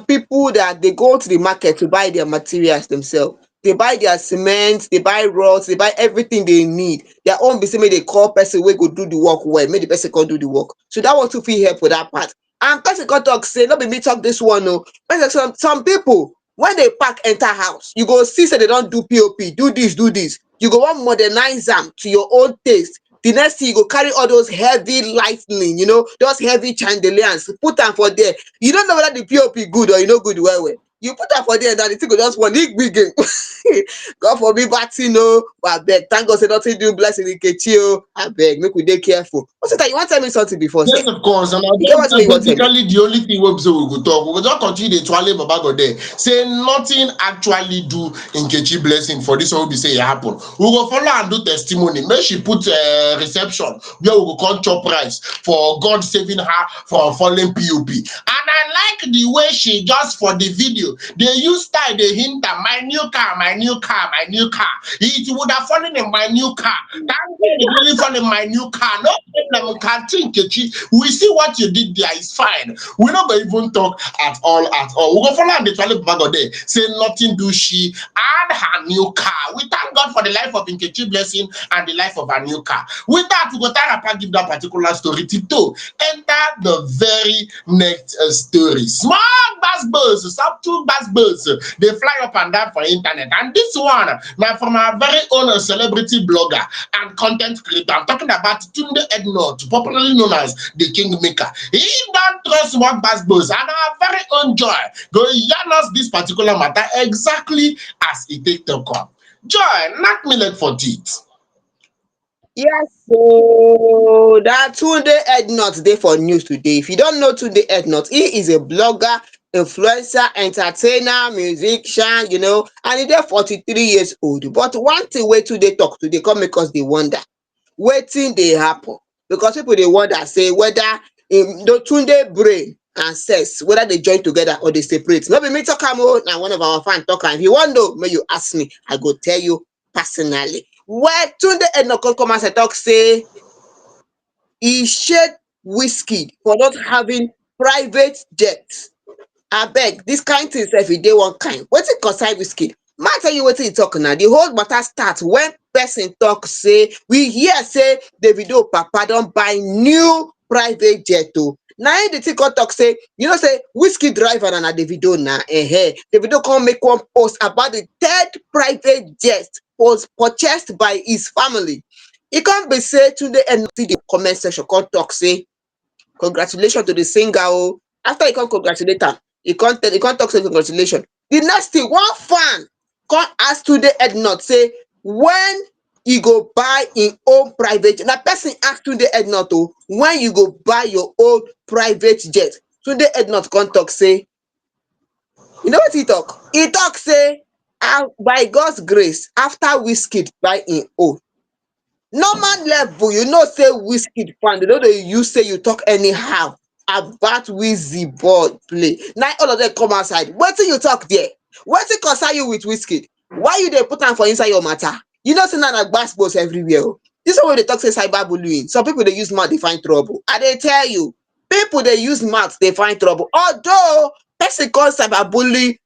[SPEAKER 2] people that they go to the market to buy their materials themselves. They buy their cement, they buy rods, they buy everything they need. Their own be say make they call person wey go do the work well, make the person come do the work. So that one too fit help for that part. And person come talk say no be me talk this one o. Person some people when they pack enter house, you go see say they don do POP, do this, do this. You go wan modernize am to your own taste. The next thing you go carry all those heavy lightning, those heavy chandeliers, put am for there. You don't know whether the POP good or e no good well well. You put am for there now, the thing go just one big game. God forbid bad thing o, but abeg thank God say nothing do blessing Nkechi o. Abeg make we dey careful. Osita, you wan tell me something before
[SPEAKER 1] Yes,
[SPEAKER 2] sef?
[SPEAKER 1] of course, and I
[SPEAKER 2] You get
[SPEAKER 1] think
[SPEAKER 2] wetin you wan tell me?
[SPEAKER 1] basically the only thing we say we go talk. We go just continue the twale Baba go there. Say nothing actually do Nkechi Blessing for this one we be say it happen. We go follow and do testimony. Make she put reception where we go come chop rice for God saving her from falling POP. And I like the way she just for the video they use style they hint at my new car, my new car, my new car. It would have fallen in my new car. That thing it really fall in my new car. No problem, Nkechi. We see what you did there is fine. We not gonna even talk at all at all. We go follow am the toilet bag there. Say nothing do she and her new car. We thank God for the life of Nkechi Blessing and the life of her new car. With that, we go tell Rapa give that particular story. Tito, enter the very next story. Small bass birds, subtle bass birds, they fly up and down for internet. And this one, now from our very own celebrity blogger and content creator. I'm talking about Tunde Ednut, popularly known as the Kingmaker. He don't trust what bass birds and our very own Joy go yarn us this particular matter exactly as it take to come. Joy, knock me leg for teeth.
[SPEAKER 2] Yes, so that Tunde Ednut dey for news today. If you don't know Tunde Ednut, he is a blogger, influencer, entertainer, musician, and he dey 43 years old. But one thing wey Tunde talk today come make us dey wonder wetin dey happen, because people dey wonder say whether the Tunde brain and sex whether dey join together or dey separate. No be me talk am o, na one of our fan talk am. If you wan know, make you ask me, I go tell you personally. Well, Tunde Ednut come outside talk say e shade Wizkid for not having private jet. Abeg, dis kind thing sef e dey one kind. Wetin concern Wizkid? Ma tell you wetin e talk now. The whole matter start when person talk say we hear say Davido papa don buy new private jet o. Na im the thing come talk say say Wizkid driver na Davido na Davido come make one post about the third private jet was purchased by his family. E come be say Tunde Ednut the comment section come talk say congratulations to the singer o. After e come congratulate am, e come talk say congratulations. The next thing, one fan come ask Tunde Ednut say when e go buy im own private jet. Na person ask Tunde Ednut o, when you go buy your own private jet. Tunde Ednut come talk say, you know wetin e talk? E talk say by God's grace after Wizkid buy im own. Normal level, you know say Wizkid fan, they no dey use say you talk anyhow about Wizzy boy play. Now all of them come outside. Wetin you talk there? Wetin concern you with Wizkid? Why you dey put am for inside your matter? You know say na gbas everywhere o. This one wey dey talk say cyberbullying, some people dey use mouth dey find trouble. I dey tell you, people dey use mouth dey find trouble. Although person come cyberbully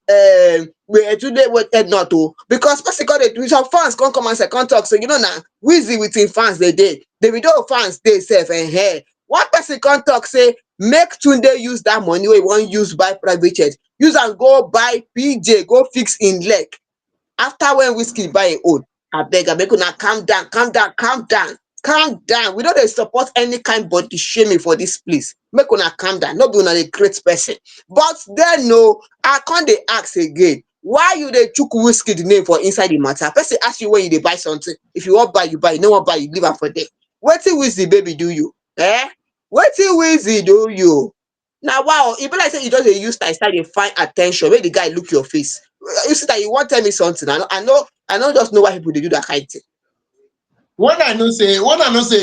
[SPEAKER 2] Tunde Ednut o, because person come dey some fans come outside come talk say na Wizzy with im fans dey. Davido fans dey sef one person come talk say make Tunde use that money wey he wan use buy private jet, use am go buy PJ go fix im leg after when Wizkid buy im own. Abeg una calm down, calm down, calm down, calm down. We no dey support any kind body shaming for dis place. Make una calm down, no be una dey create person. But then I come dey ask again, why you dey chook Wizkid name for inside the matter? Person ask you when you dey buy something, if you wan buy you buy, you no wan buy you leave am for there. Wetin Wizzy baby do you? Wetin Wizzy do you? Na wow, e be like say you just dey use style dey find at ten tion make the guy look your face. You see that you wan tell me something? I no just know why people dey do that kind thing.
[SPEAKER 1] when I know say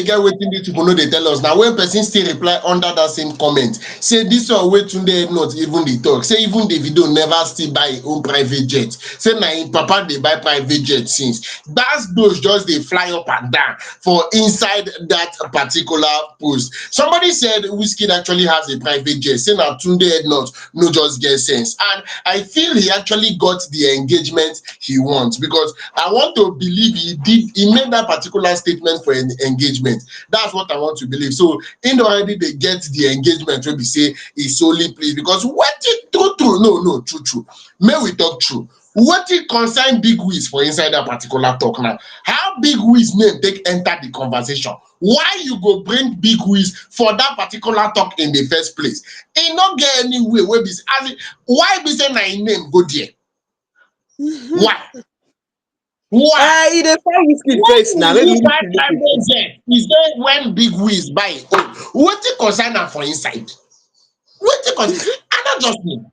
[SPEAKER 1] get waiting these people know they tell us now when person still reply under that same comment say this one wey Tunde not even the talk say even the video never still buy him own private jet say na him papa dey buy private jet since that's those just dey fly up and down for inside that particular post. Somebody said Wizkid actually has a private jet say na Tunde Ednut no just get sense, and I feel he actually got the engagement he wants because I want to believe he made that particular statement for an engagement. That's what I want to believe. So indirectly they get the engagement wey be say e solely please because wetin true true may we talk true wetin concern Big Wiz for inside that particular talk now, how Big Wiz name take enter the conversation, why you go bring Big Wiz for that particular talk in the first place? E no get any way wey be as why be say na im name go there? Why?
[SPEAKER 2] He dey find Wizkid
[SPEAKER 1] When
[SPEAKER 2] face now.
[SPEAKER 1] will
[SPEAKER 2] Maybe
[SPEAKER 1] you buy
[SPEAKER 2] Wizkid look it.
[SPEAKER 1] private jet? Is there when Big Wiz buy im own? Wetin concern am for inside? Wetin concern? I no just know.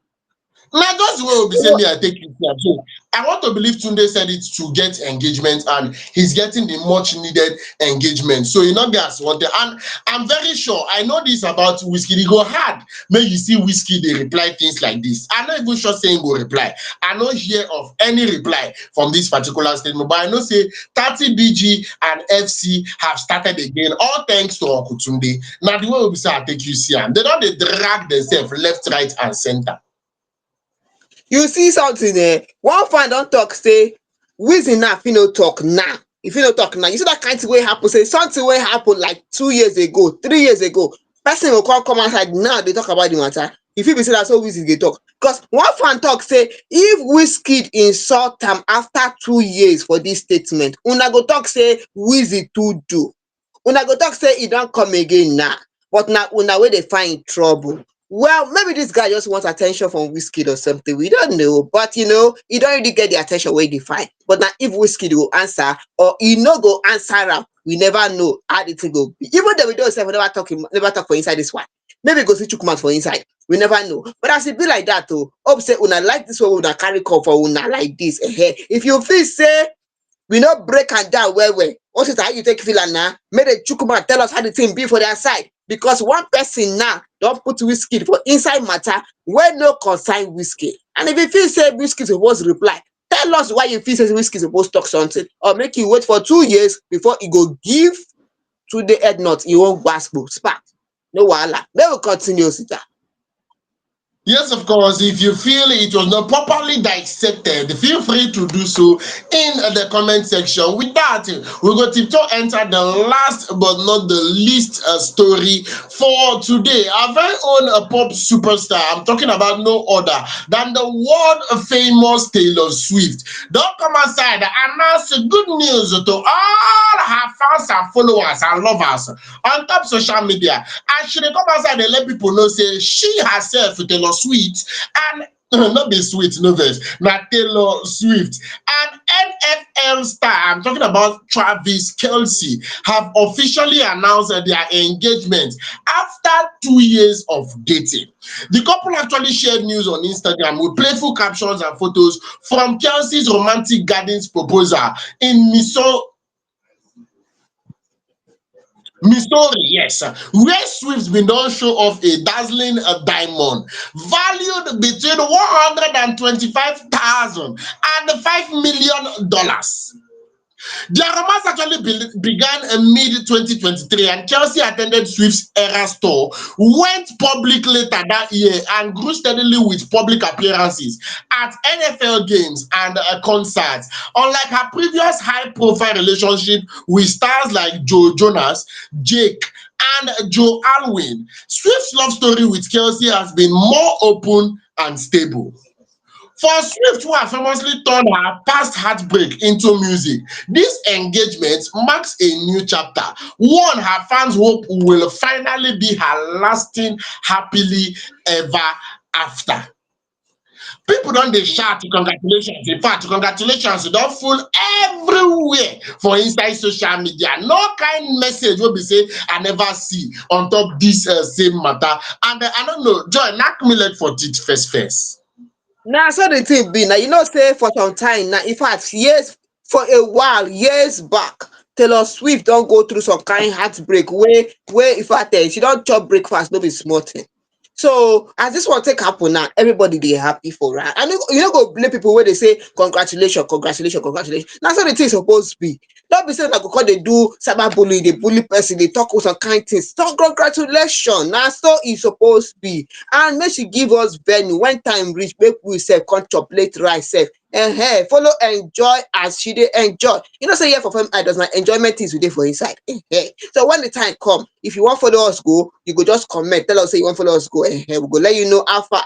[SPEAKER 1] Na just the way we be say me I take it here. So I want to believe Tunde said it to get engagement and he's getting the much needed engagement. So you know guys what the and I'm very sure I know this about Wizkid. E go hard make you see Wizkid dey reply things like this. I'm not even sure say he go reply. I no hear of any reply from this particular statement, but I know say 30BG and FC have started again, all thanks to Uncle Tunde. Now the way we be say I take you see am, they don dey drag themselves left, right, and center.
[SPEAKER 2] You see something there. One fan don't talk say Wizzy now if you no talk now. If you no talk now, you see that kind of way happen. Say something way happen like 2 years ago, 3 years ago. Person will come outside now. They talk about the matter. If you be say that's how Wizzy they talk. Because one fan talk say if Wizkid insult am after 2 years for this statement, una go talk say Wizzy too do. Una go talk say he don't come again now. But now una where they find trouble. Well, maybe this guy just wants attention from Wizkid or something. We don't know. But you know, he don't really get the attention where he find. But now if Wizkid will answer or he no go answer am, we never know how the thing go be. Even though we don't say we never talk for inside this one. Maybe go see Chukwuman for inside. We never know. But as it be like that, oh, hope say una like this one, una carry call for una like this. If you feel say we no break am down well. What is how you take feel am now? Make the Chukwuman tell us how the thing be for their side. Because one person now don put Wizkid for inside matter wey no concern Wizkid. And if you feel say Wizkid suppose reply, tell us why you feel say Wizkid suppose talk something, or make you wait for 2 years before he go give Tunde Ednut e own gbaspo spark. No wahala. Make we continue, Sita.
[SPEAKER 1] Yes, of course. If you feel it was not properly dissected, feel free to do so in the comment section. With that, we're going to enter the last but not the least story for today. Our very own pop superstar. I'm talking about no other than the world famous Taylor Swift. Don't come outside and announce good news to all her fans and followers and lovers on top social media. And she dey come outside and let people know say she herself Taylor Swift and not be sweet, no verse, not Taylor Swift and NFL star. I'm talking about Travis Kelce have officially announced their engagement after 2 years of dating. The couple actually shared news on Instagram with playful captions and photos from Kelce's romantic gardens proposal in Missouri, yes, where Swift bin don show off a dazzling diamond valued between 125,000 and $5 million. Their romance actually began in mid-2023, and Kelce attended Swift's Eras tour, went public later that year, and grew steadily with public appearances at NFL games and concerts. Unlike her previous high-profile relationship with stars like Joe Jonas, Jake, and Joe Alwyn, Swift's love story with Kelce has been more open and stable. For Swift, who has famously turned her past heartbreak into music, this engagement marks a new chapter, one her fans hope will finally be her lasting happily ever after. People don dey shout congratulations. In fact, congratulations don full everywhere for inside social media. No kind message wey be say I never see on top this same matter. And I don't know, Joy, knack me leg for teeth first.
[SPEAKER 2] Now, so the thing be now, say for some time now, in fact, years for a while, years back, Taylor Swift don't go through some kind heartbreak where if I tell she don't chop breakfast, no be small thing. So as this one take happen now, everybody they happy for her. And you know go blame people where they say congratulations, congratulations, congratulations. That's how the thing supposed to be. Don't be saying like because they do cyberbullying, they bully person, they talk with some kind things. So congratulations. Now so it's supposed to be. And make she give us venue when time reach, make we say come chop late rice self. And hey, follow enjoy as she dey enjoy. You know, say here for fame idols, my enjoyment is today for inside. Hey. So when the time come, if you want follow us go, you go just comment, tell us say you want follow us go. Hey, we go let you know how far.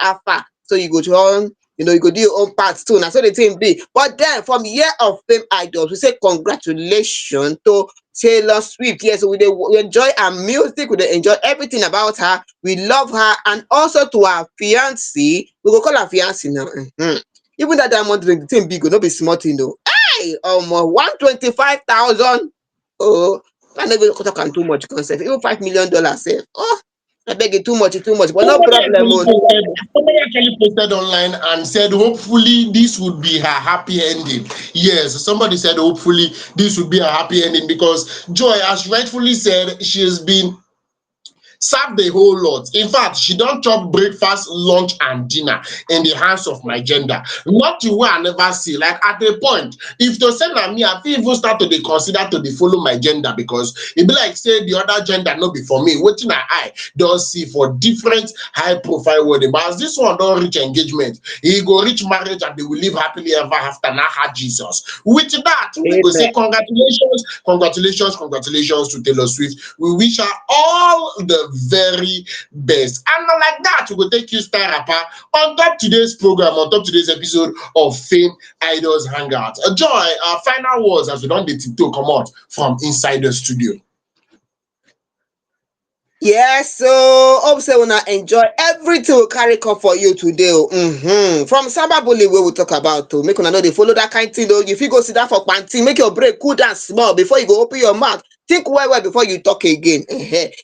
[SPEAKER 2] So you go join, you go do your own part too. Now so the thing be. But then from year of fame idols, we say congratulations to Taylor Swift. Yes, we enjoy her music, we dey enjoy everything about her. We love her, and also to her fiancé. We go call her fiancé now. Even that diamond ring, the thing big, no be small thing though. Hey, 125,000. Oh, I never talk am too much concept. Even $5 million sef. Oh, I beg it too much, but no problem.
[SPEAKER 1] Somebody actually posted online and said, hopefully, this would be her happy ending. Yes, somebody said, hopefully, this would be her happy ending because Joy, as rightfully said, she has been served a whole lot. In fact, she don't chop breakfast, lunch, and dinner in the hands of my gender. Not the way I never see. Like at a point, if to send me, I feel even start to dey consider to dey follow my gender because it be like say the other gender no be for me. Wetin I don't see for different high profile wedding. But as this one don't reach engagement, he go reach marriage and they will live happily ever after. Now had Jesus. With that, we go say congratulations, congratulations, congratulations to Taylor Swift. We wish her all the very best. And like that, we will take you style rapper on top today's program, on top today's episode of Fame Idols Hangout. Joy, our final words as we don't dey tiptoe come out from inside the studio.
[SPEAKER 2] Yes, so hope say una enjoy everything we carry come for you today. From cyberbullying wey we talk about to make una know dey follow that kind thing though. If you go sit down for panty, make your brain cool down small before you go open your mouth. Think well before you talk again.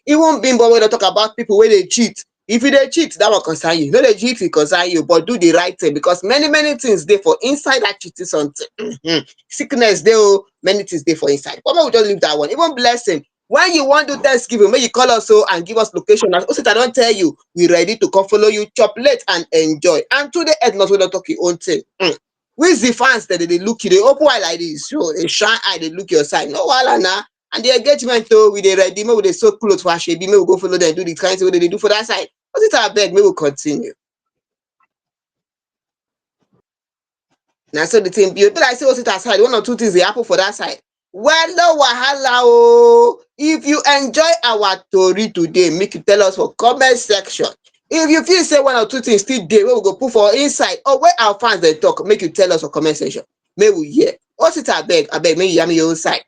[SPEAKER 2] Even Bimbo wey dey talk about people wey dey cheat. If you dey cheat, that one concern you. No dey cheat, it concern you, but do the right thing because many things dey for inside that cheating something. Sickness dey oh, many things dey for inside. But make we just leave that one. Even blessing. When you want to do Thanksgiving, may you call us and give us location. And also, I don't tell you, we ready to come follow you, chop late and enjoy. And Tunde Ednut will not talk your own thing. With the fans that they look you, they open eye like this, so they shine eye, they look your side. No wala na. And the engagement though, we they ready, maybe they so close for Ashebi, maybe we go follow them, do the kind of what they do for that side. But it I beg, maybe we'll continue. Now so the thing be like say what's it aside, one or two things they happen for that side. Well, no wahala oh. If you enjoy our story today, make you tell us for comment section. If you feel say one or two things still there, where we go put for inside or where our fans they talk, make you tell us for comment section. May we hear. What's it I beg, may you hear me your own side.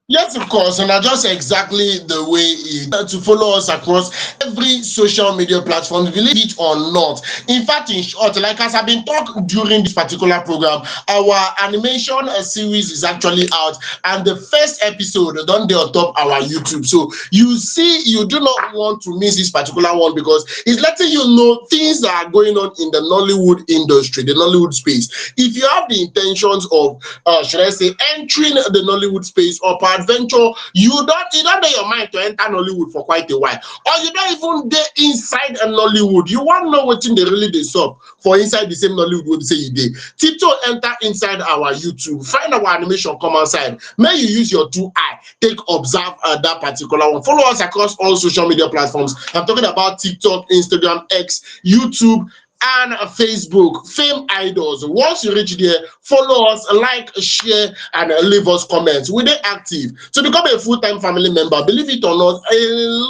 [SPEAKER 1] Yes, of course, and just exactly the way it to follow us across every social media platform, believe it or not. In fact, in short, like as I've been talking during this particular program, our animation series is actually out, and the first episode done there on top our YouTube. So you see, you do not want to miss this particular one because it's letting you know things that are going on in the Nollywood industry, the Nollywood space. If you have the intentions of, should I say, entering the Nollywood space or adventure, you don't know your mind to enter Nollywood for quite a while, or you don't even dey inside a Nollywood. You want to know what they really dey sup for inside the same Nollywood wey be say you dey. Tiptoe enter inside our YouTube, find our animation, come outside. May you use your 2 eye, take observe that particular one. Follow us across all social media platforms. I'm talking about TikTok, Instagram, X, YouTube, and Facebook, Fame Idols. Once you reach there, follow us, like, share, and leave us comments. We dey active. To become a full-time family member, believe it or not, a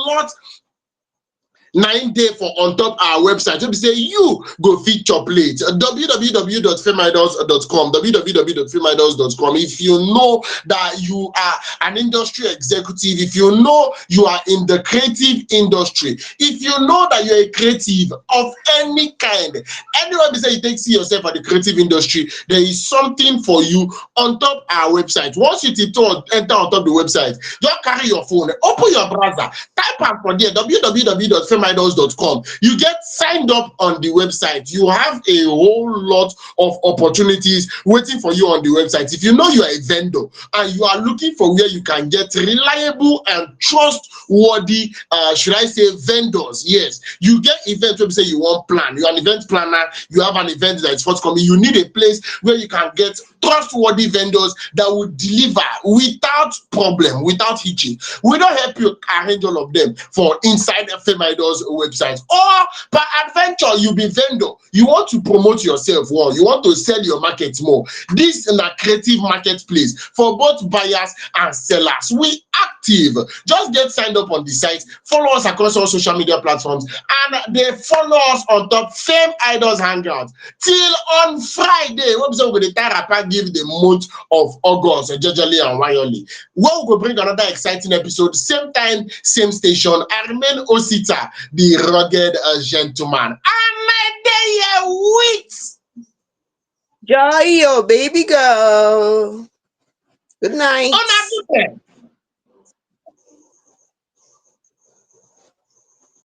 [SPEAKER 1] lot 9 day for on top our website. We say you go fit chop late. www.fameidols.com. www.fameidols.com. If you know that you are an industry executive, if you know you are in the creative industry, if you know that you're a creative of any kind, anyone say you take see yourself at the creative industry, there is something for you on top our website. Once you enter on top the website, just carry your phone, open your browser, type out for there www.fameidols.com. fameidols.com. You get signed up on the website. You have a whole lot of opportunities waiting for you on the website. If you know you are a vendor and you are looking for where you can get reliable and trustworthy, should I say, vendors, yes, you get events where you say you want plan. You're an event planner, you have an event that is forthcoming. You need a place where you can get trustworthy vendors that will deliver without problem, without hitching. We don't help you arrange all of them for inside Fameidols website. Or per adventure, you be vendor. You want to promote yourself more. You want to sell your market more. This is a creative marketplace for both buyers and sellers. We active. Just get signed up on the site. Follow us across all social media platforms, and they follow us on top Fameidols Hangout till on Friday. What we with the Tarapa give the month of August, Jejely and Wayoli. We will bring another exciting episode, same time, same station. I remain Osita, the rugged gentleman. I'm there with
[SPEAKER 2] Joy, your baby girl. Good night.
[SPEAKER 1] on